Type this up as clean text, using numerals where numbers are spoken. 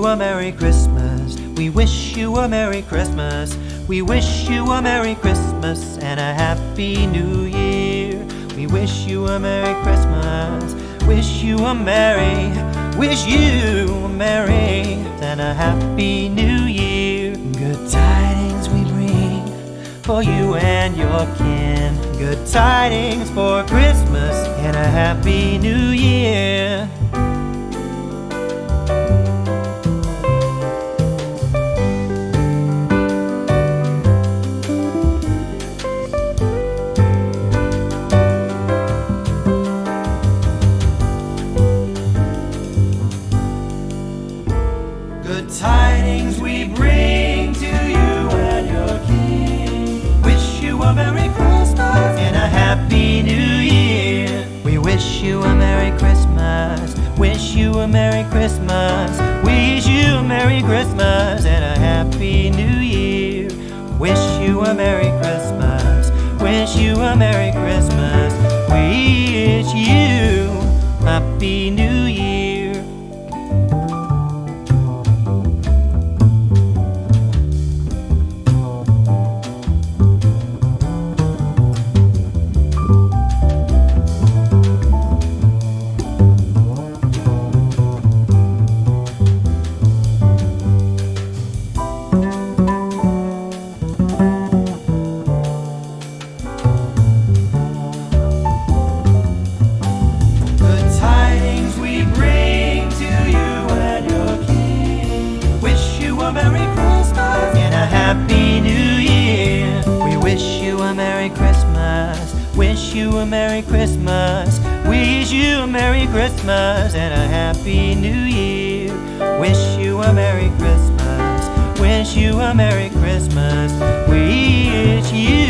a Merry Christmas. We wish you a Merry Christmas. We wish you a Merry Christmas and a Happy New Year. We wish you a Merry Christmas. Wish you a Merry and a Happy New Year. Good tidings we bring for you and your kin. Good tidings for Christmas and a Happy New Year. Good tidings we bring to you and your king. Wish you a Merry Christmas and a Happy New Year. We wish you a Merry Christmas. Wish you a Merry Christmas. Wish you a Merry Christmas and a Happy New Year. Wish you a Merry Christmas. Wish you a Merry Christmas. Wish you a Happy New Year. Merry Christmas and a Happy New Year. We wish you a Merry Christmas. Wish you a Merry Christmas. Wish you a Merry Christmas and a Happy New Year. Wish you a Merry Christmas. Wish you a Merry Christmas. Wish you